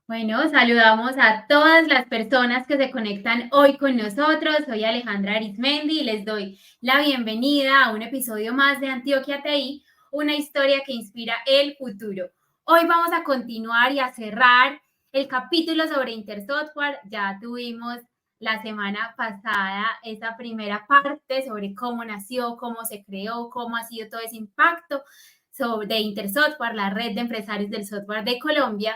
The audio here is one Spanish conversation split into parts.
Bueno, saludamos a todas las personas que se conectan hoy con nosotros. Soy Alejandra Arizmendi y les doy la bienvenida a un episodio más de Antioquia TI, una historia que inspira el futuro. Hoy vamos a continuar y a cerrar el capítulo sobre Intersoftware. Ya tuvimos la semana pasada esa primera parte sobre cómo nació, cómo se creó, cómo ha sido todo ese impacto de Intersoftware, la red de empresarios del software de Colombia.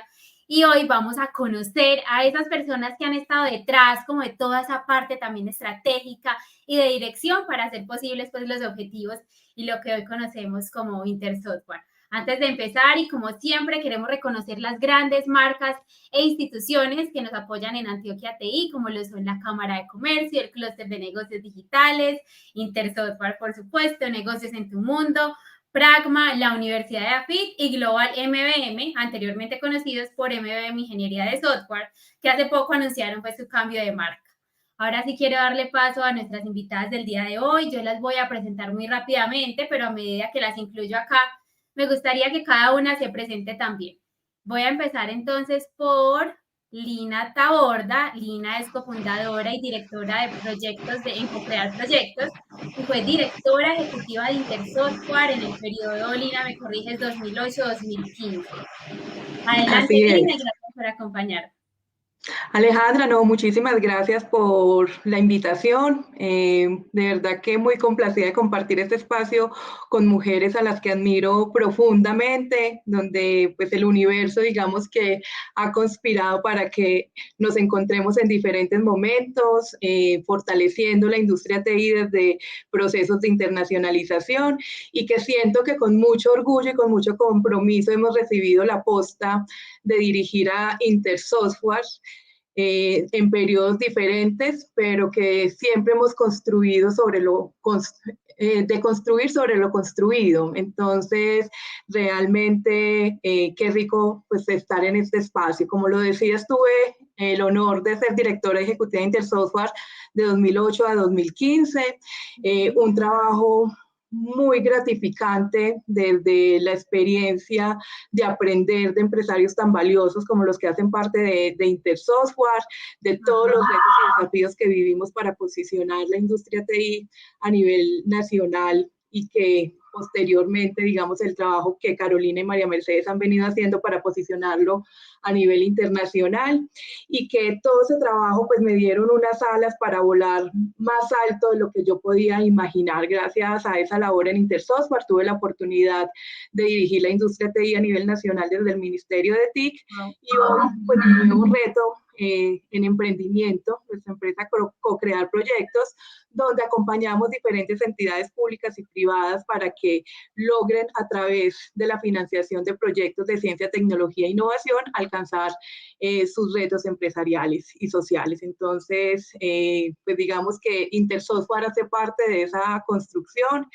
Y hoy vamos a conocer a esas personas que han estado detrás como de toda esa parte también estratégica y de dirección para hacer posibles pues los objetivos y lo que hoy conocemos como Intersoftware. Antes de empezar y como siempre queremos reconocer las grandes marcas e instituciones que nos apoyan en Antioquia TI, como lo son la Cámara de Comercio, el Clúster de Negocios Digitales, Intersoftware por supuesto, Negocios en tu Mundo, Pragma, la Universidad de AFIT y Global MBM, anteriormente conocidos por MBM Ingeniería de Software, que hace poco anunciaron pues su cambio de marca. Ahora sí quiero darle paso a nuestras invitadas del día de hoy. Yo las voy a presentar muy rápidamente, pero a medida que las incluyo acá, me gustaría que cada una se presente también. Voy a empezar entonces por Lina Taborda. Lina es cofundadora y directora de proyectos en Co-Crear Proyectos y fue directora ejecutiva de Intersoftware en el periodo, Lina, me corriges, 2008-2015. Adelante, Así Lina, es. y gracias por acompañarnos. Alejandra, no, muchísimas gracias por la invitación. De verdad que muy complacida de compartir este espacio con mujeres a las que admiro profundamente, donde pues el universo, digamos que ha conspirado para que nos encontremos en diferentes momentos, fortaleciendo la industria TI desde procesos de internacionalización y que siento que con mucho orgullo y con mucho compromiso hemos recibido la posta de dirigir a Intersoftware en periodos diferentes, pero que siempre hemos construido sobre de construir sobre lo construido. Entonces, realmente, qué rico pues estar en este espacio. Como lo decías, tuve el honor de ser directora ejecutiva de Intersoftware de 2008 a 2015, un trabajo muy gratificante desde la experiencia de aprender de empresarios tan valiosos como los que hacen parte de Intersoftware, de todos los retos y desafíos que vivimos para posicionar la industria TI a nivel nacional y que posteriormente, digamos, el trabajo que Carolina y María Mercedes han venido haciendo para posicionarlo a nivel internacional y que todo ese trabajo pues me dieron unas alas para volar más alto de lo que yo podía imaginar. Gracias a esa labor en Intersoftware tuve la oportunidad de dirigir la industria TI a nivel nacional desde el Ministerio de TIC y hoy pues mi nuevo reto en emprendimiento, nuestra empresa Co-Crear Proyectos, donde acompañamos diferentes entidades públicas y privadas para que logren a través de la financiación de proyectos de ciencia, tecnología e innovación alcanzar sus retos empresariales y sociales. Entonces, pues digamos que Intersoftware hace parte de esa construcción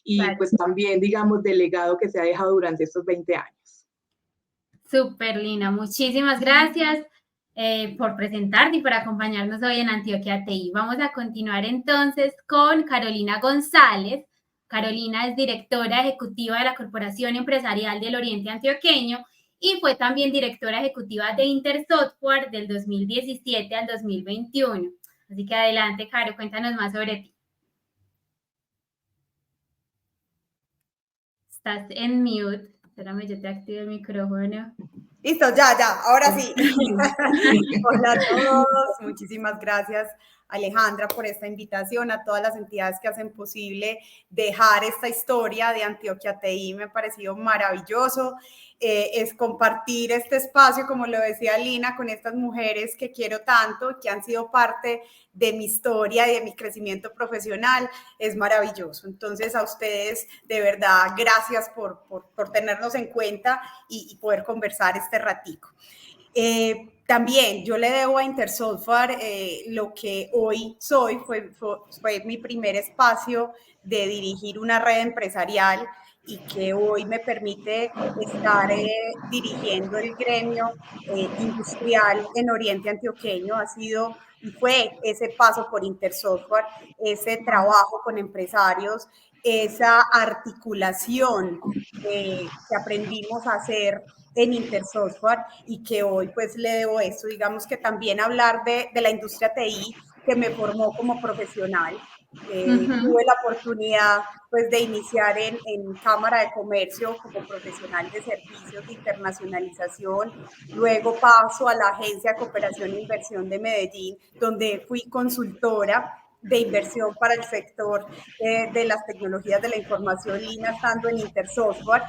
y Vale. pues también, digamos, del legado que se ha dejado durante estos 20 años. Súper, Lina. Muchísimas gracias por presentarte y por acompañarnos hoy en Antioquia TI. Vamos a continuar entonces con Carolina González. Carolina es directora ejecutiva de la Corporación Empresarial del Oriente Antioqueño y fue también directora ejecutiva de Intersoftware del 2017 al 2021. Así que adelante, Caro, cuéntanos más sobre ti. Estás en mute. Espérame, yo te activo el micrófono. Listo, ya, ahora sí. Hola a todos, muchísimas gracias Alejandra por esta invitación, a todas las entidades que hacen posible dejar esta historia de Antioquia TI, me ha parecido maravilloso, es compartir este espacio, como lo decía Lina, con estas mujeres que quiero tanto, que han sido parte de mi historia y de mi crecimiento profesional, es maravilloso. Entonces a ustedes, de verdad, gracias por tenernos en cuenta y poder conversar este ratico. También yo le debo a Intersoftware lo que hoy soy, fue mi primer espacio de dirigir una red empresarial y que hoy me permite estar dirigiendo el gremio industrial en Oriente Antioqueño. Ha sido y fue ese paso por Intersoftware, ese trabajo con empresarios, esa articulación que aprendimos a hacer en Intersoftware y que hoy pues le debo esto. Digamos que también hablar de la industria TI que me formó como profesional. Tuve la oportunidad pues de iniciar en Cámara de Comercio como profesional de servicios de internacionalización, luego paso a la Agencia de Cooperación e Inversión de Medellín, donde fui consultora de inversión para el sector de las tecnologías de la información, Lina, estando en Intersoftware.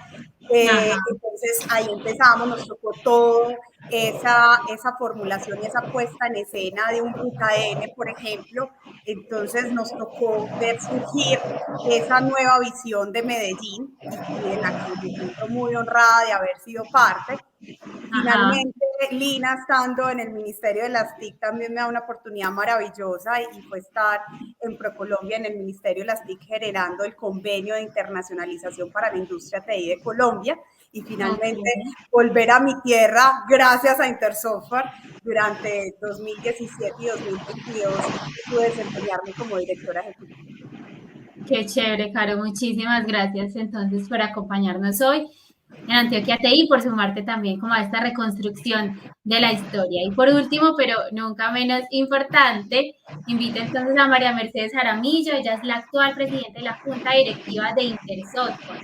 Entonces ahí empezamos, nos tocó todo esa formulación y esa puesta en escena de un Ruta N, por ejemplo. Entonces nos tocó ver surgir esa nueva visión de Medellín y de la que me siento muy honrada de haber sido parte. Finalmente, Lina, estando en el Ministerio de las TIC, también me da una oportunidad maravillosa y fue estar en ProColombia, en el Ministerio de las TIC, generando el convenio de internacionalización para la industria TI de Colombia. Y finalmente volver a mi tierra gracias a Intersoftware durante 2017 y 2022 pude desempeñarme como directora ejecutiva. Qué chévere, Caro. Muchísimas gracias entonces por acompañarnos hoy en Antioquia TI y por sumarte también como a esta reconstrucción de la historia. Y por último, pero nunca menos importante, invito entonces a María Mercedes Jaramillo. Ella es la actual presidenta de la Junta Directiva de Intersoftware.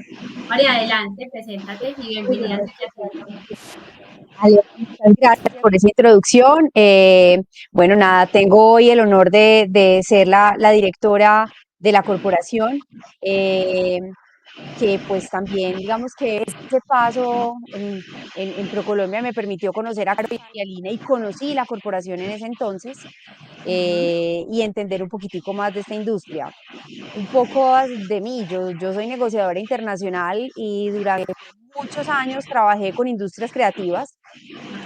María, adelante, preséntate y bienvenida a Antioquia TI. Muchas gracias por esa introducción. Bueno, nada, tengo hoy el honor de ser la directora de la corporación, que pues también digamos que ese paso en ProColombia me permitió conocer a Caro y a Lina y conocí la corporación en ese entonces y entender un poquitico más de esta industria. Un poco de mí, yo soy negociadora internacional y durante muchos años trabajé con industrias creativas,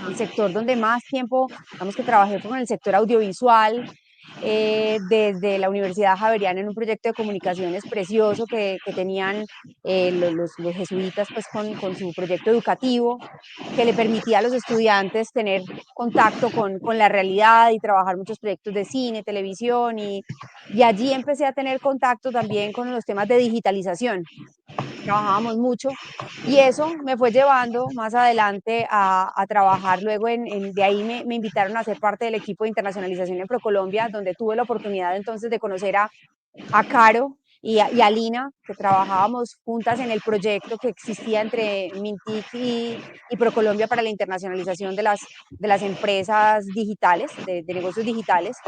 el sector donde más tiempo, digamos que trabajé fue con el sector audiovisual, desde la Universidad Javeriana en un proyecto de comunicaciones precioso que tenían los jesuitas pues con su proyecto educativo, que le permitía a los estudiantes tener contacto con la realidad y trabajar muchos proyectos de cine, televisión y allí empecé a tener contacto también con los temas de digitalización. Trabajábamos mucho y eso me fue llevando más adelante a trabajar luego de ahí me invitaron a ser parte del equipo de internacionalización en ProColombia, donde tuve la oportunidad entonces de conocer a Caro y a Lina, que trabajábamos juntas en el proyecto que existía entre Mintic y ProColombia para la internacionalización de las empresas digitales, de negocios digitales.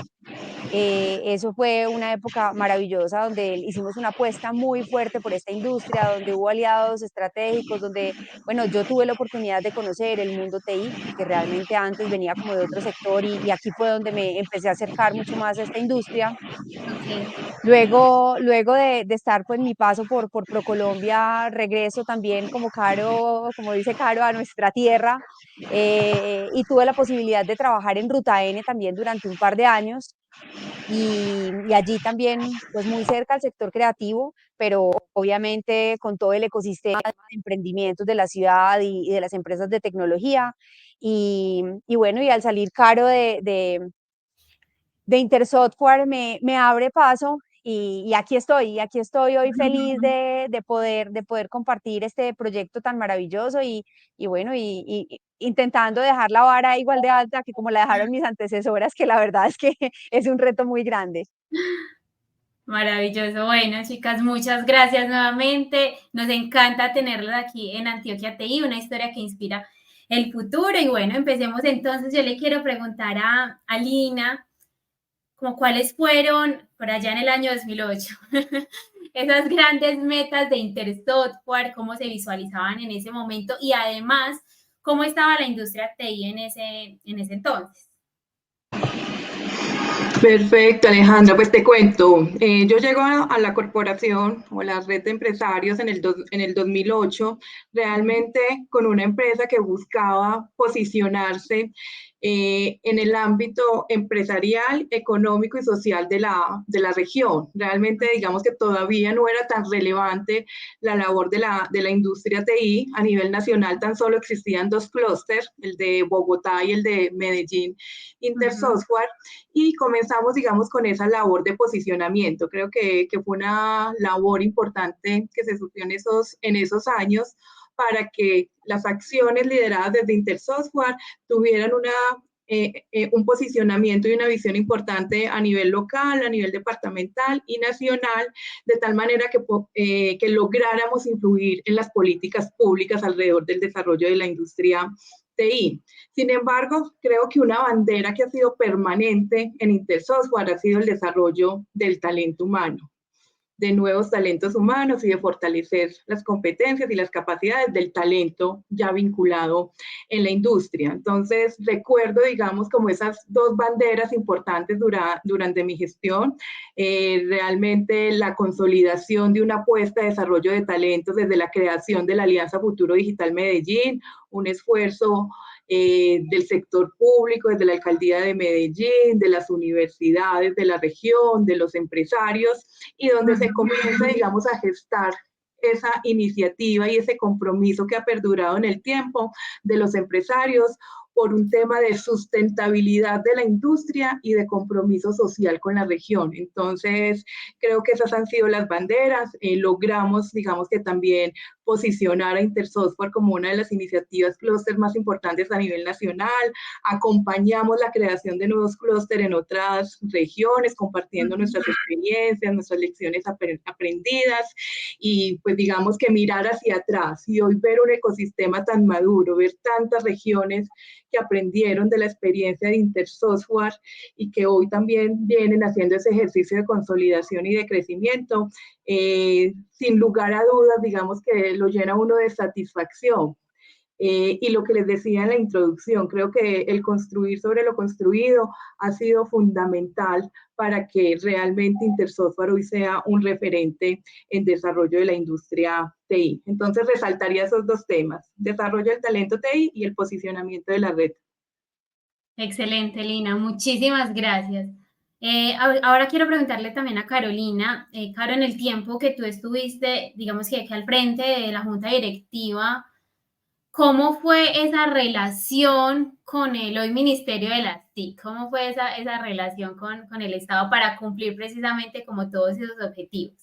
Eso fue una época maravillosa donde hicimos una apuesta muy fuerte por esta industria, donde hubo aliados estratégicos, donde, bueno, yo tuve la oportunidad de conocer el mundo TI, que realmente antes venía como de otro sector y aquí fue donde me empecé a acercar mucho más a esta industria. Luego de estar pues mi paso por ProColombia, regreso también como Caro, como dice Caro, a nuestra tierra y tuve la posibilidad de trabajar en Ruta N también durante un par de años. Y allí también, pues muy cerca al sector creativo, pero obviamente con todo el ecosistema de emprendimientos de la ciudad y de las empresas de tecnología. Y bueno, y al salir Caro de Intersoftware me abre paso y aquí estoy hoy feliz de poder compartir este proyecto tan maravilloso y bueno, y intentando dejar la vara igual de alta que como la dejaron mis antecesoras, que la verdad es que es un reto muy grande. Maravilloso. Bueno, chicas, muchas gracias nuevamente. Nos encanta tenerlas aquí en Antioquia TI, una historia que inspira el futuro. Y bueno, empecemos entonces. Yo le quiero preguntar a Lina, como cuáles fueron por allá en el año 2008 esas grandes metas de Intersoftware, cómo se visualizaban en ese momento y además cómo estaba la industria TI en ese entonces. Perfecto, Alejandra, pues te cuento. Yo llego a la corporación o a la red de empresarios en el 2008, realmente con una empresa que buscaba posicionarse en el ámbito empresarial, económico y social de la región. Realmente, digamos que todavía no era tan relevante la labor de la industria TI. A nivel nacional tan solo existían dos clústeres, el de Bogotá y el de Medellín, Intersoftware, y comenzamos, digamos, con esa labor de posicionamiento. Creo que fue una labor importante que se sufrió en esos años para que las acciones lideradas desde Intersoftware tuvieran un posicionamiento y una visión importante a nivel local, a nivel departamental y nacional, de tal manera que lográramos influir en las políticas públicas alrededor del desarrollo de la industria TI. Sin embargo, creo que una bandera que ha sido permanente en Intersoftware ha sido el desarrollo del talento humano, de nuevos talentos humanos y de fortalecer las competencias y las capacidades del talento ya vinculado en la industria. Entonces, recuerdo, digamos, como esas dos banderas importantes durante mi gestión, realmente la consolidación de una apuesta de desarrollo de talentos desde la creación de la Alianza Futuro Digital Medellín, un esfuerzo del sector público, desde la Alcaldía de Medellín, de las universidades de la región, de los empresarios, y donde se comienza, digamos, a gestar esa iniciativa y ese compromiso que ha perdurado en el tiempo de los empresarios por un tema de sustentabilidad de la industria y de compromiso social con la región. Entonces, creo que esas han sido las banderas. Logramos, digamos, que también posicionar a Intersoftware como una de las iniciativas clúster más importantes a nivel nacional. Acompañamos la creación de nuevos clústeres en otras regiones, compartiendo nuestras experiencias, nuestras lecciones aprendidas, y pues digamos que mirar hacia atrás y hoy ver un ecosistema tan maduro, ver tantas regiones que aprendieron de la experiencia de Intersoftware y que hoy también vienen haciendo ese ejercicio de consolidación y de crecimiento, sin lugar a dudas, digamos que lo llena uno de satisfacción. Y lo que les decía en la introducción, creo que el construir sobre lo construido ha sido fundamental para que realmente Intersoftware hoy sea un referente en desarrollo de la industria TI. Entonces, resaltaría esos dos temas, desarrollo del talento TI y el posicionamiento de la red. Excelente, Lina. Muchísimas gracias. Ahora quiero preguntarle también a Carolina. Caro, en el tiempo que tú estuviste, digamos que al frente de la junta directiva, ¿cómo fue esa relación con el hoy Ministerio de las TIC? ¿Cómo fue esa relación con el Estado para cumplir precisamente como todos esos objetivos?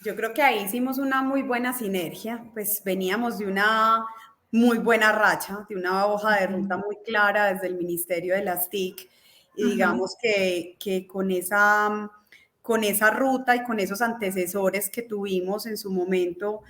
Yo creo que ahí hicimos una muy buena sinergia, pues veníamos de una muy buena racha, de una hoja de ruta muy clara desde el Ministerio de las TIC, y digamos que con esa ruta y con esos antecesores que tuvimos en su momento,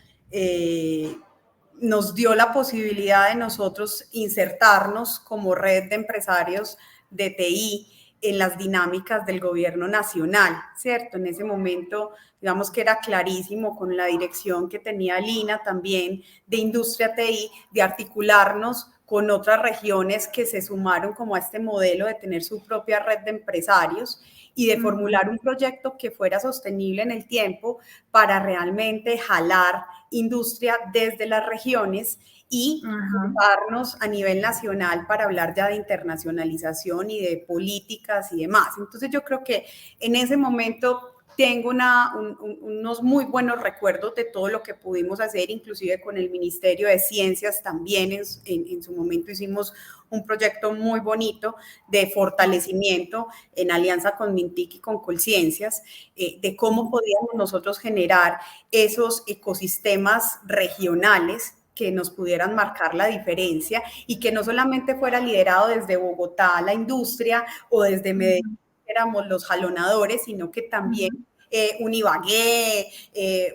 nos dio la posibilidad de nosotros insertarnos como red de empresarios de TI en las dinámicas del gobierno nacional, ¿cierto? En ese momento, digamos que era clarísimo con la dirección que tenía Lina también de Industria TI, de articularnos con otras regiones que se sumaron como a este modelo de tener su propia red de empresarios y de formular un proyecto que fuera sostenible en el tiempo para realmente jalar industria desde las regiones y juntarnos a nivel nacional para hablar ya de internacionalización y de políticas y demás. Entonces yo creo que en ese momento tengo unos muy buenos recuerdos de todo lo que pudimos hacer, inclusive con el Ministerio de Ciencias también en su momento hicimos un proyecto muy bonito de fortalecimiento en alianza con Mintic y con Colciencias, de cómo podíamos nosotros generar esos ecosistemas regionales que nos pudieran marcar la diferencia y que no solamente fuera liderado desde Bogotá la industria o desde Medellín, éramos los jalonadores, sino que también un Ibagué,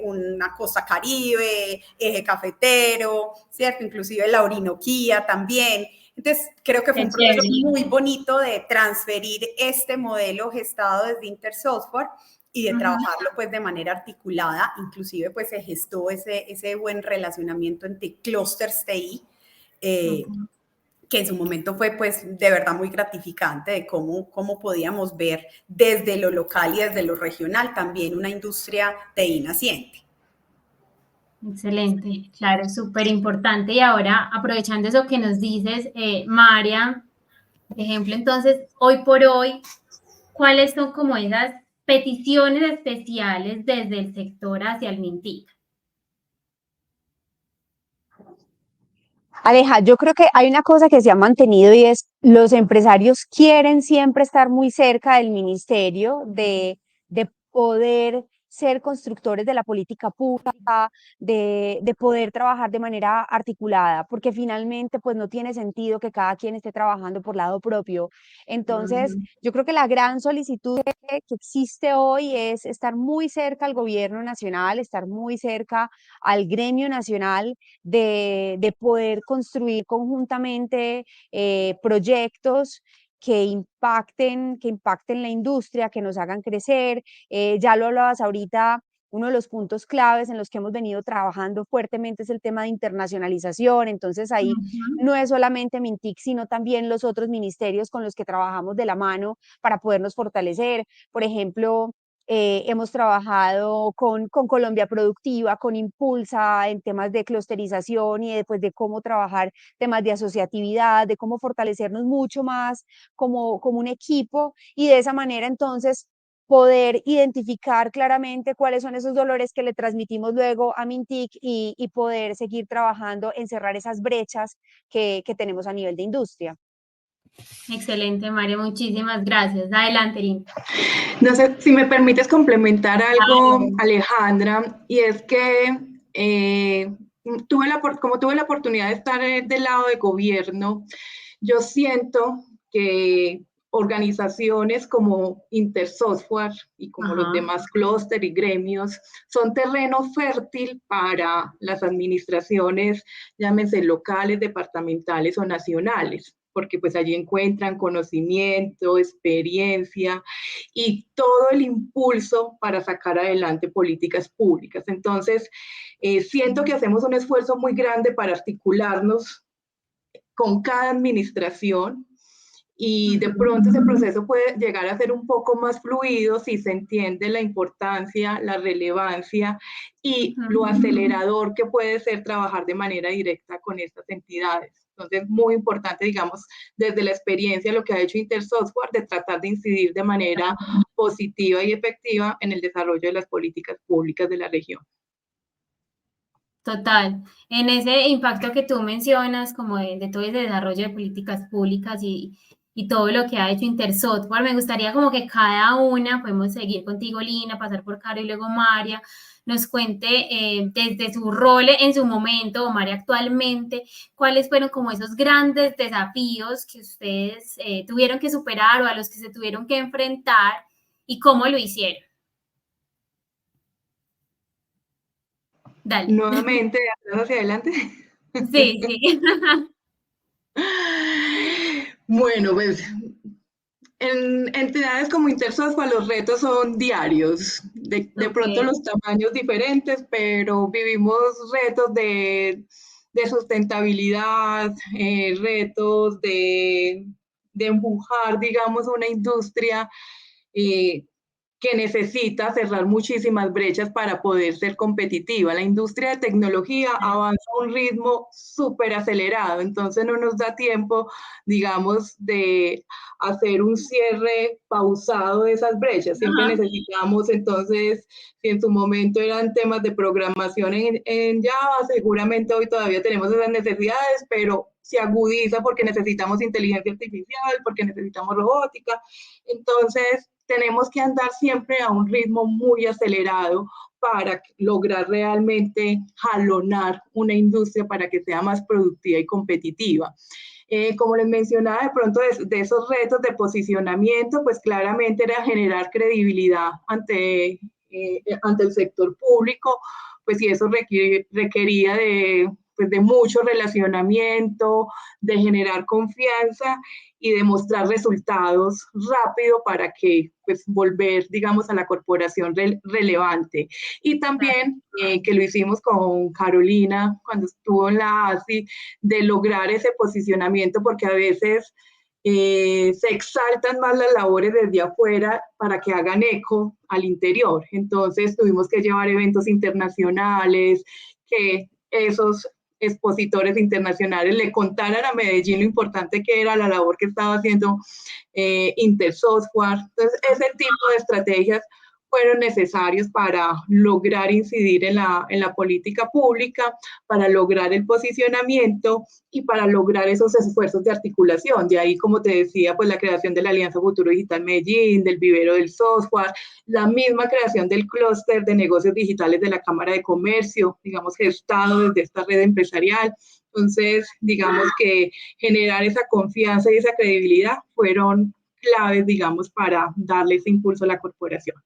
una Costa Caribe, Eje Cafetero, ¿cierto? Inclusive la Orinoquía también. Entonces, creo que fue un proceso muy bonito de transferir este modelo gestado desde Intersoftware y de trabajarlo pues de manera articulada. Inclusive pues se gestó ese buen relacionamiento entre clusters TI, que en su momento fue pues de verdad muy gratificante de cómo podíamos ver desde lo local y desde lo regional también una industria TI naciente. Excelente, claro, súper importante. Y ahora, aprovechando eso que nos dices, María, por ejemplo, entonces, hoy por hoy, ¿cuáles son como esas peticiones especiales desde el sector hacia el Mintic? Aleja, yo creo que hay una cosa que se ha mantenido y es los empresarios quieren siempre estar muy cerca del ministerio, de poder ser constructores de la política pública, de poder trabajar de manera articulada, porque finalmente pues no tiene sentido que cada quien esté trabajando por lado propio. Entonces, yo creo que la gran solicitud que existe hoy es estar muy cerca al gobierno nacional, estar muy cerca al gremio nacional, de poder construir conjuntamente proyectos que impacten la industria, que nos hagan crecer. Ya lo hablabas ahorita, uno de los puntos claves en los que hemos venido trabajando fuertemente es el tema de internacionalización. Entonces ahí no es solamente Mintic, sino también los otros ministerios con los que trabajamos de la mano para podernos fortalecer. Por ejemplo, hemos trabajado con Colombia Productiva, con Impulsa, en temas de clusterización y después de cómo trabajar temas de asociatividad, de cómo fortalecernos mucho más como un equipo, y de esa manera entonces poder identificar claramente cuáles son esos dolores que le transmitimos luego a Mintic, y poder seguir trabajando en cerrar esas brechas que tenemos a nivel de industria. Excelente, María, muchísimas gracias. Adelante, Lina. No sé si me permites complementar algo, Alejandra, y es que como tuve la oportunidad de estar del lado de gobierno, yo siento que organizaciones como Intersoftware y como los demás clúster y gremios son terreno fértil para las administraciones, llámense locales, departamentales o nacionales, porque pues allí encuentran conocimiento, experiencia y todo el impulso para sacar adelante políticas públicas. Entonces, siento que hacemos un esfuerzo muy grande para articularnos con cada administración, y de pronto ese proceso puede llegar a ser un poco más fluido si se entiende la importancia, la relevancia y lo acelerador que puede ser trabajar de manera directa con estas entidades. Entonces, muy importante, digamos, desde la experiencia, lo que ha hecho Intersoftware, de tratar de incidir de manera positiva y efectiva en el desarrollo de las políticas públicas de la región. Total, en ese impacto que tú mencionas, como de todo ese desarrollo de políticas públicas y todo lo que ha hecho Intersoftware, me gustaría como que cada una, podemos seguir contigo, Lina, pasar por Caro y luego María, nos cuente desde su rol en su momento, o María actualmente, cuáles fueron como esos grandes desafíos que ustedes tuvieron que superar o a los que se tuvieron que enfrentar y cómo lo hicieron. Dale. Nuevamente, hacia adelante. Sí, sí. Bueno, pues en entidades como Intersoftware los retos son diarios, de pronto los tamaños diferentes, pero vivimos retos de sustentabilidad, retos de empujar, digamos, una industria que necesita cerrar muchísimas brechas para poder ser competitiva. La industria de tecnología avanza a un ritmo súper acelerado, entonces no nos da tiempo, digamos, de hacer un cierre pausado de esas brechas. Siempre necesitamos, entonces, si en su momento eran temas de programación en Java, seguramente hoy todavía tenemos esas necesidades, pero se agudiza porque necesitamos inteligencia artificial, porque necesitamos robótica. Entonces, tenemos que andar siempre a un ritmo muy acelerado para lograr realmente jalonar una industria para que sea más productiva y competitiva. Como les mencionaba, de pronto de esos retos de posicionamiento, pues claramente era generar credibilidad ante el sector público, pues y eso requería pues de mucho relacionamiento, de generar confianza y de mostrar resultados rápido para que pues volver, digamos, a la corporación relevante. Y también que lo hicimos con Carolina cuando estuvo en la ASI, de lograr ese posicionamiento, porque a veces se exaltan más las labores desde afuera para que hagan eco al interior. Entonces tuvimos que llevar eventos internacionales, que esos expositores internacionales le contaran a Medellín lo importante que era la labor que estaba haciendo Intersoftware. Entonces, ese tipo de estrategias fueron necesarios para lograr incidir en la política pública, para lograr el posicionamiento y para lograr esos esfuerzos de articulación. De ahí, como te decía, pues la creación de la Alianza Futuro Digital Medellín, del vivero del software, la misma creación del clúster de negocios digitales de la Cámara de Comercio, digamos, gestado desde esta red empresarial. Entonces, digamos que generar esa confianza y esa credibilidad fueron claves, digamos, para darle ese impulso a la corporación.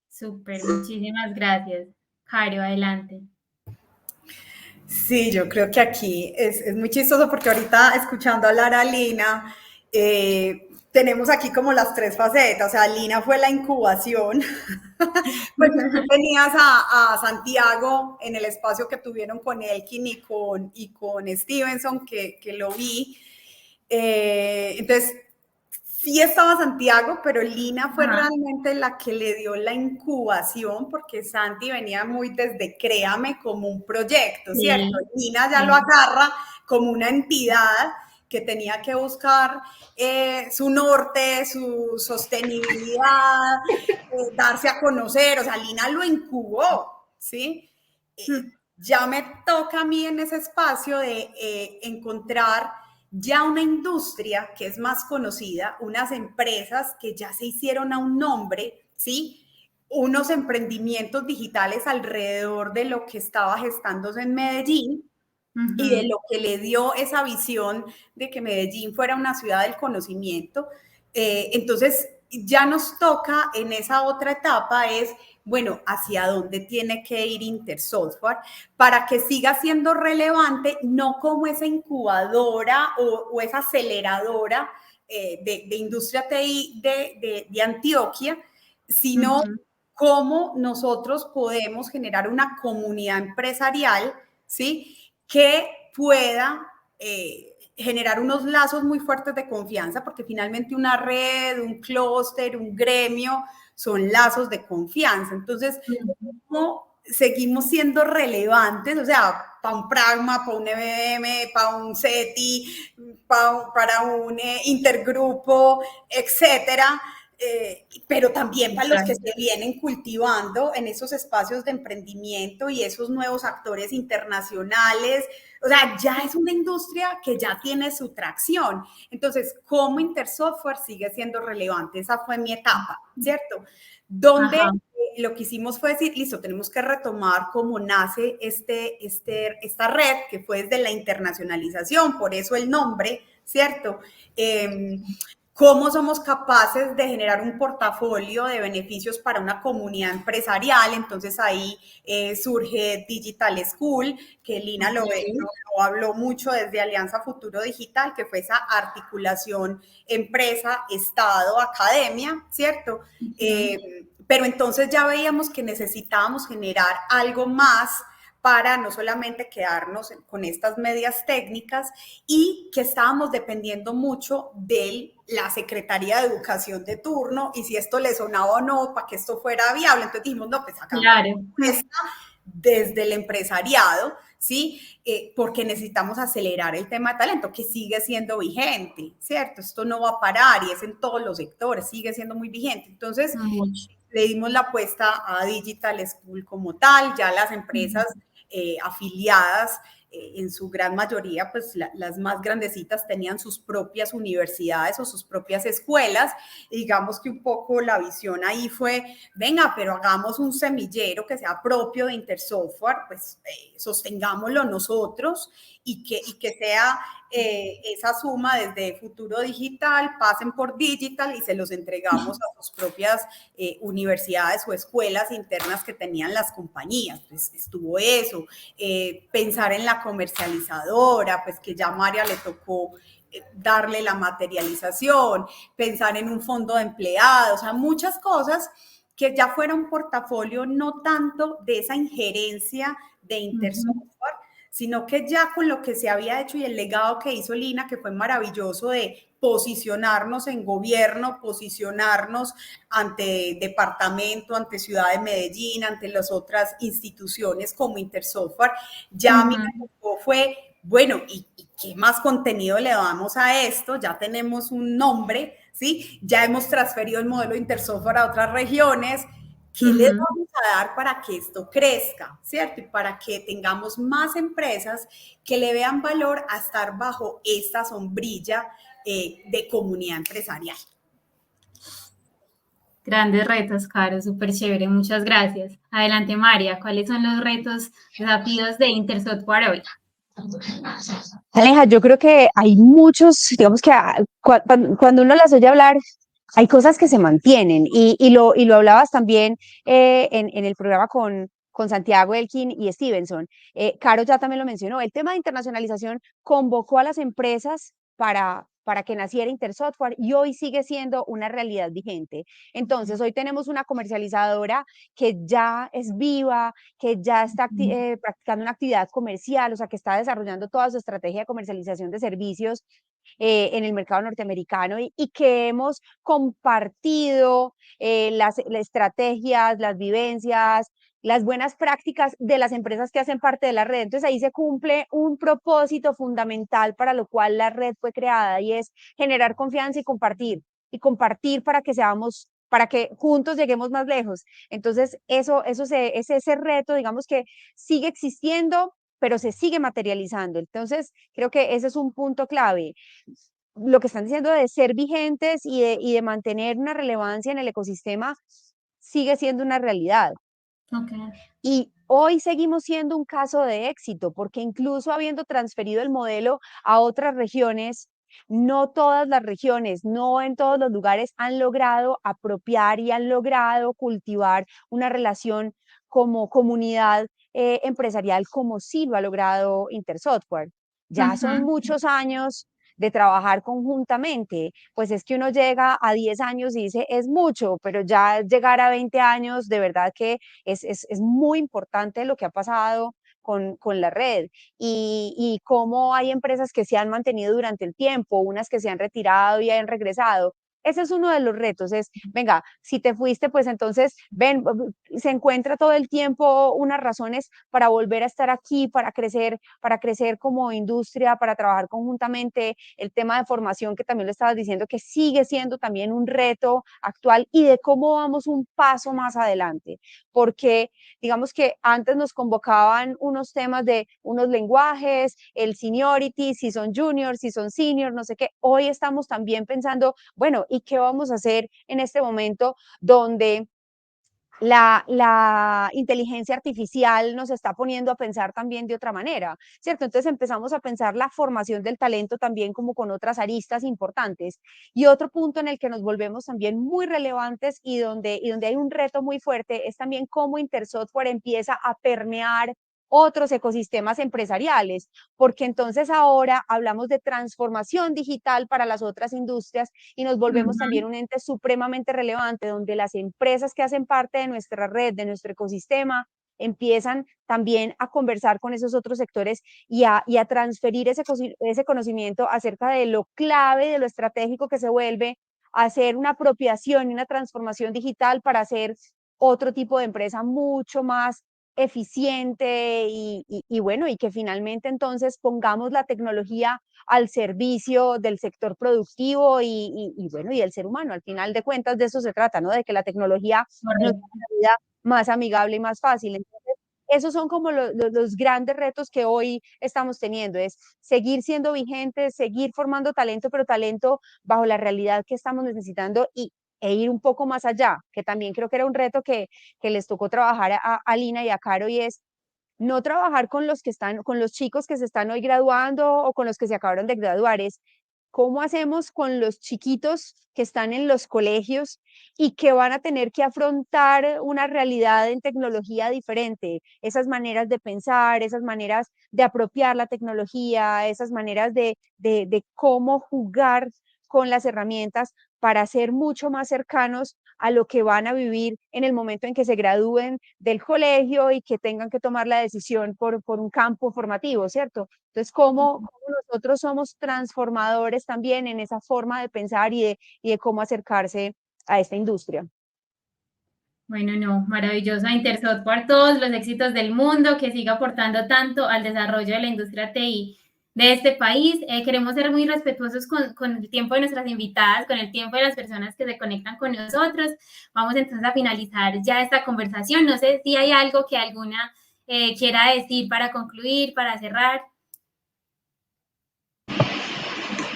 Súper, muchísimas gracias. Caro, adelante. Sí, yo creo que aquí es muy chistoso porque ahorita escuchando hablar a Lina, tenemos aquí como las tres facetas. O sea, Lina fue la incubación, pues tú tenías a Santiago en el espacio que tuvieron con Elkin y con Stevenson, que lo vi. Entonces, sí estaba Santiago, pero Lina fue realmente la que le dio la incubación, porque Santi venía muy desde Créame como un proyecto, ¿cierto? Lina ya lo agarra como una entidad que tenía que buscar su norte, su sostenibilidad, darse a conocer. O sea, Lina lo incubó, ¿sí? Ya me toca a mí en ese espacio de encontrar ya una industria que es más conocida, unas empresas que ya se hicieron a un nombre, ¿sí? Unos emprendimientos digitales alrededor de lo que estaba gestándose en Medellín y de lo que le dio esa visión de que Medellín fuera una ciudad del conocimiento. Entonces, ya nos toca en esa otra etapa es, bueno, ¿hacia dónde tiene que ir Intersoftware para que siga siendo relevante, no como esa incubadora o esa aceleradora de industria TI de Antioquia, sino cómo nosotros podemos generar una comunidad empresarial, ¿sí?, que pueda generar unos lazos muy fuertes de confianza, porque finalmente una red, un clúster, un gremio, son lazos de confianza. Entonces, ¿cómo seguimos siendo relevantes? O sea, para un Pragma, para un EBM, para un CETI, para un intergrupo, etcétera. Pero también para los que se vienen cultivando en esos espacios de emprendimiento y esos nuevos actores internacionales. O sea, ya es una industria que ya tiene su tracción. Entonces, ¿cómo Intersoftware sigue siendo relevante? Esa fue mi etapa, ¿cierto? Donde lo que hicimos fue decir, listo, tenemos que retomar cómo nace esta red, que fue desde la internacionalización, por eso el nombre, ¿cierto? ¿Cómo somos capaces de generar un portafolio de beneficios para una comunidad empresarial? Entonces ahí surge Digital School, que Lina lo habló mucho desde Alianza Futuro Digital, que fue esa articulación empresa, Estado, academia, ¿cierto? Pero entonces ya veíamos que necesitábamos generar algo más para no solamente quedarnos con estas medias técnicas y que estábamos dependiendo mucho de la Secretaría de Educación de turno y si esto le sonaba o no para que esto fuera viable. Entonces dijimos, no, pues acá desde el empresariado, ¿sí? Porque necesitamos acelerar el tema de talento, que sigue siendo vigente, ¿cierto? Esto no va a parar y es en todos los sectores, sigue siendo muy vigente. Entonces, le dimos la apuesta a Digital School como tal, ya las empresas afiliadas, en su gran mayoría, pues las más grandecitas tenían sus propias universidades o sus propias escuelas. Y digamos que un poco la visión ahí fue, venga, pero hagamos un semillero que sea propio de Intersoftware, pues sostengámoslo nosotros y que sea esa suma desde Futuro Digital, pasen por Digital y se los entregamos a sus propias universidades o escuelas internas que tenían las compañías. Pues estuvo eso, pensar en la comercializadora, pues que ya a María le tocó darle la materialización, pensar en un fondo de empleados, o sea, muchas cosas que ya fuera un portafolio no tanto de esa injerencia de Intersoftware, sino que ya con lo que se había hecho y el legado que hizo Lina, que fue maravilloso de posicionarnos en gobierno, posicionarnos ante departamento, ante Ciudad de Medellín, ante las otras instituciones como Intersoftware, ya a mí me tocó fue, bueno, ¿y qué más contenido le damos a esto? Ya tenemos un nombre, ¿sí? Ya hemos transferido el modelo Intersoftware a otras regiones. ¿Qué le vamos a dar para que esto crezca, cierto? Y para que tengamos más empresas que le vean valor a estar bajo esta sombrilla de comunidad empresarial. Grandes retos, Caro, súper chévere, muchas gracias. Adelante, María, ¿cuáles son los retos, desafíos de Intersoftware hoy? Aleja, yo creo que hay muchos, digamos que cuando uno las oye hablar, hay cosas que se mantienen y lo hablabas también en el programa con Santiago Elkin y Stevenson. Caro ya también lo mencionó, el tema de internacionalización convocó a las empresas para que naciera Intersoftware y hoy sigue siendo una realidad vigente. Entonces, hoy tenemos una comercializadora que ya es viva, que ya está practicando una actividad comercial, o sea, que está desarrollando toda su estrategia de comercialización de servicios en el mercado norteamericano y que hemos compartido las estrategias, las vivencias, las buenas prácticas de las empresas que hacen parte de la red. Entonces ahí se cumple un propósito fundamental para lo cual la red fue creada y es generar confianza y compartir para que seamos para que juntos lleguemos más lejos. Entonces, es ese reto, digamos que sigue existiendo, pero se sigue materializando. Entonces, creo que ese es un punto clave. Lo que están diciendo de ser vigentes y de mantener una relevancia en el ecosistema sigue siendo una realidad. Okay. Y hoy seguimos siendo un caso de éxito, porque incluso habiendo transferido el modelo a otras regiones, no todas las regiones, no en todos los lugares han logrado apropiar y han logrado cultivar una relación como comunidad empresarial como sí lo ha logrado Intersoftware. Ya son muchos años de trabajar conjuntamente, pues es que uno llega a 10 años y dice es mucho, pero ya llegar a 20 años, de verdad que es muy importante lo que ha pasado con la red y cómo hay empresas que se han mantenido durante el tiempo, unas que se han retirado y han regresado. Ese es uno de los retos, es, venga, si te fuiste, pues entonces, ven, se encuentra todo el tiempo unas razones para volver a estar aquí, para crecer como industria, para trabajar conjuntamente, el tema de formación que también lo estabas diciendo, que sigue siendo también un reto actual y de cómo vamos un paso más adelante, porque digamos que antes nos convocaban unos temas de unos lenguajes, el seniority, si son juniors, si son seniors, no sé qué. Hoy estamos también pensando, bueno, ¿y qué vamos a hacer en este momento donde la inteligencia artificial nos está poniendo a pensar también de otra manera, ¿cierto? Entonces empezamos a pensar la formación del talento también como con otras aristas importantes. Y otro punto en el que nos volvemos también muy relevantes y donde hay un reto muy fuerte es también cómo Intersoftware empieza a permear otros ecosistemas empresariales, porque entonces ahora hablamos de transformación digital para las otras industrias y nos volvemos también un ente supremamente relevante, donde las empresas que hacen parte de nuestra red, de nuestro ecosistema, empiezan también a conversar con esos otros sectores y a transferir ese conocimiento acerca de lo clave, de lo estratégico que se vuelve, a hacer una apropiación y una transformación digital para hacer otro tipo de empresa mucho más eficiente y bueno, y que finalmente entonces pongamos la tecnología al servicio del sector productivo bueno, y del ser humano. Al final de cuentas de eso se trata, ¿no? De que la tecnología nos haga la vida más amigable y más fácil. Entonces, esos son como los grandes retos que hoy estamos teniendo, es seguir siendo vigentes, seguir formando talento, pero talento bajo la realidad que estamos necesitando e ir un poco más allá, que también creo que era un reto que les tocó trabajar a Lina y a Caro, y es no trabajar con los que están, con los chicos que se están hoy graduando o con los que se acabaron de graduar, es cómo hacemos con los chiquitos que están en los colegios y que van a tener que afrontar una realidad en tecnología diferente, esas maneras de pensar, esas maneras de apropiar la tecnología, esas maneras de cómo jugar con las herramientas para ser mucho más cercanos a lo que van a vivir en el momento en que se gradúen del colegio y que tengan que tomar la decisión por un campo formativo, ¿cierto? Entonces, ¿cómo nosotros somos transformadores también en esa forma de pensar y de cómo acercarse a esta industria? Bueno, no, maravillosa Intersoftware, todos los éxitos del mundo, que siga aportando tanto al desarrollo de la industria TI de este país. Queremos ser muy respetuosos con el tiempo de nuestras invitadas, con el tiempo de las personas que se conectan con nosotros. Vamos entonces a finalizar ya esta conversación. No sé si hay algo que alguna quiera decir para concluir, para cerrar.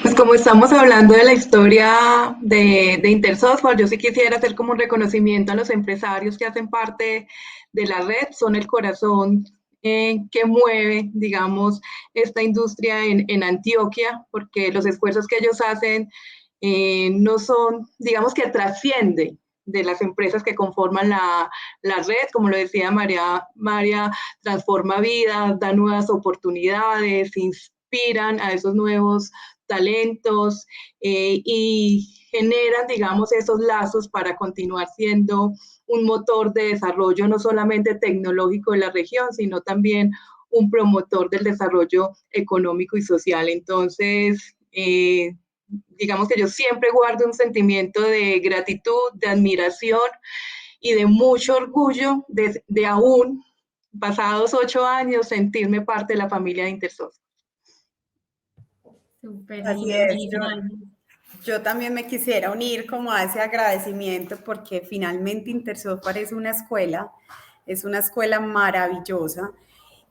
Pues como estamos hablando de la historia de Intersoftware, yo sí quisiera hacer como un reconocimiento a los empresarios que hacen parte de la red, son el corazón que mueve, digamos, esta industria en Antioquia, porque los esfuerzos que ellos hacen no son, digamos que trascienden de las empresas que conforman la red, como lo decía María, transforma vidas, da nuevas oportunidades, inspiran a esos nuevos talentos y generan, digamos, esos lazos para continuar siendo un motor de desarrollo no solamente tecnológico de la región, sino también un promotor del desarrollo económico y social. Entonces, digamos que yo siempre guardo un sentimiento de gratitud, de admiración y de mucho orgullo de aún, pasados 8 años, sentirme parte de la familia de Intersoft. Súper Así lindo, es, muchísimas gracias. yo también me quisiera unir como a ese agradecimiento porque finalmente Intersoftware es una escuela maravillosa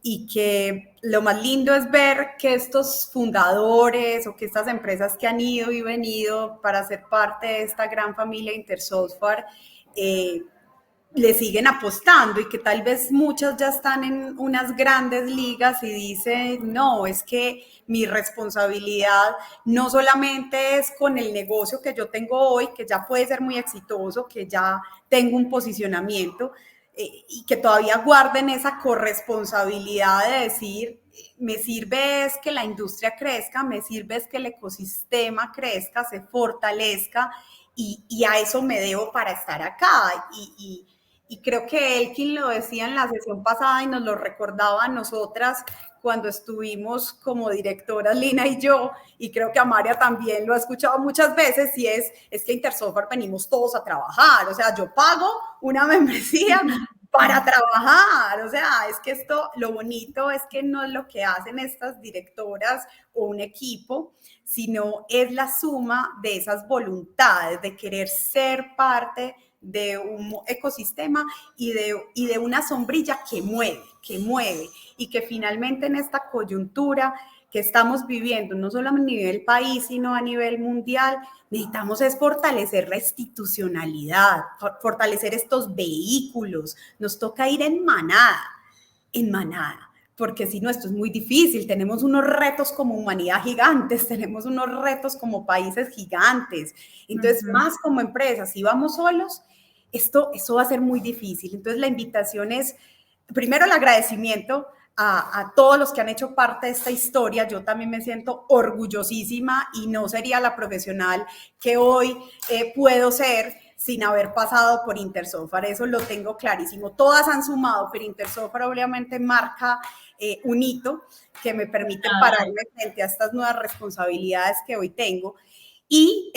y que lo más lindo es ver que estos fundadores o que estas empresas que han ido y venido para ser parte de esta gran familia Intersoftware le siguen apostando y que tal vez muchas ya están en unas grandes ligas y dicen, no, es que mi responsabilidad no solamente es con el negocio que yo tengo hoy, que ya puede ser muy exitoso, que ya tengo un posicionamiento y que todavía guarden esa corresponsabilidad de decir, me sirve es que la industria crezca, me sirve es que el ecosistema crezca, se fortalezca y a eso me debo para estar acá. Y creo que Elkin lo decía en la sesión pasada y nos lo recordaba a nosotras cuando estuvimos como directoras, Lina y yo, y creo que Amaria también lo ha escuchado muchas veces, y es que Intersoftware venimos todos a trabajar, o sea, yo pago una membresía para trabajar, o sea, es que esto, lo bonito es que no es lo que hacen estas directoras o un equipo, sino es la suma de esas voluntades de querer ser parte de un ecosistema y de una sombrilla que mueve y que finalmente en esta coyuntura que estamos viviendo, no solo a nivel país, sino a nivel mundial, necesitamos es fortalecer la institucionalidad, fortalecer estos vehículos, nos toca ir en manada, porque si no, esto es muy difícil, tenemos unos retos como humanidad gigantes, tenemos unos retos como países gigantes, entonces más como empresas, si vamos solos, esto va a ser muy difícil, entonces la invitación es, primero el agradecimiento a todos los que han hecho parte de esta historia. Yo también me siento orgullosísima y no sería la profesional que hoy puedo ser sin haber pasado por Intersoftware. Eso lo tengo clarísimo. Todas han sumado, pero Intersoftware obviamente marca un hito que me permite pararme frente a estas nuevas responsabilidades que hoy tengo. Y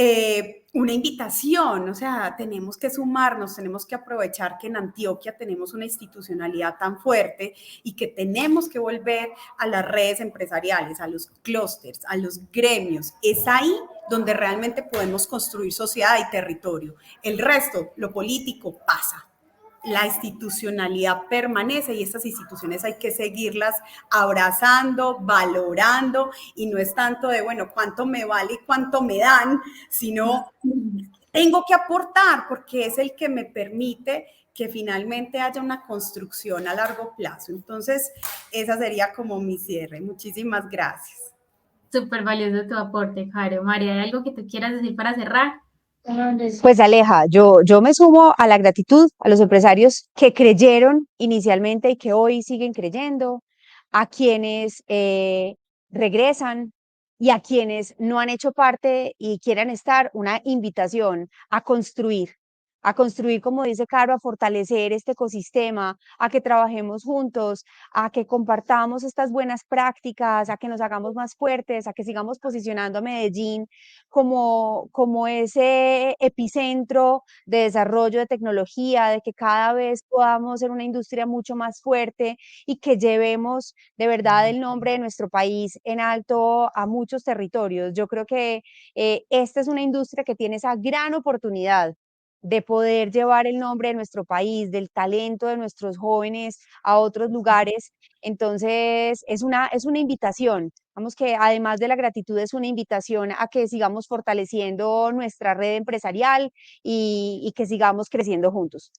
una invitación, o sea, tenemos que sumarnos, tenemos que aprovechar que en Antioquia tenemos una institucionalidad tan fuerte y que tenemos que volver a las redes empresariales, a los clústeres, a los gremios. Es ahí donde realmente podemos construir sociedad y territorio. El resto, lo político, pasa. La institucionalidad permanece y estas instituciones hay que seguirlas abrazando, valorando y no es tanto de, bueno, cuánto me vale y cuánto me dan, sino tengo que aportar porque es el que me permite que finalmente haya una construcción a largo plazo. Entonces, esa sería como mi cierre. Muchísimas gracias. Súper valioso tu aporte, Caro. María, ¿hay algo que tú quieras decir para cerrar? Pues Aleja, yo me sumo a la gratitud a los empresarios que creyeron inicialmente y que hoy siguen creyendo, a quienes regresan y a quienes no han hecho parte y quieran estar, una invitación a construir, a construir, como dice Caro, a fortalecer este ecosistema, a que trabajemos juntos, a que compartamos estas buenas prácticas, a que nos hagamos más fuertes, a que sigamos posicionando a Medellín como ese epicentro de desarrollo de tecnología, de que cada vez podamos ser una industria mucho más fuerte y que llevemos de verdad el nombre de nuestro país en alto a muchos territorios. Yo creo que esta es una industria que tiene esa gran oportunidad de poder llevar el nombre de nuestro país, del talento de nuestros jóvenes a otros lugares. Entonces, es una invitación. Vamos que además de la gratitud es una invitación a que sigamos fortaleciendo nuestra red empresarial y que sigamos creciendo juntos.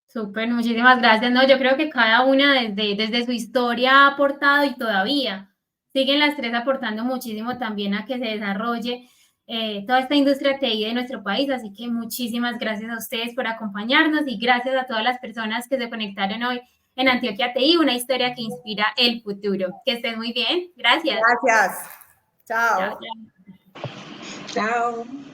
Súper, muchísimas gracias. No, yo creo que cada una desde su historia ha aportado y todavía siguen las tres aportando muchísimo también a que se desarrolle toda esta industria TI de nuestro país. Así que muchísimas gracias a ustedes por acompañarnos y gracias a todas las personas que se conectaron hoy en Antioquia TI, una historia que inspira el futuro. Que estén muy bien. Gracias. Gracias. Chao. Chao, chao. Chao.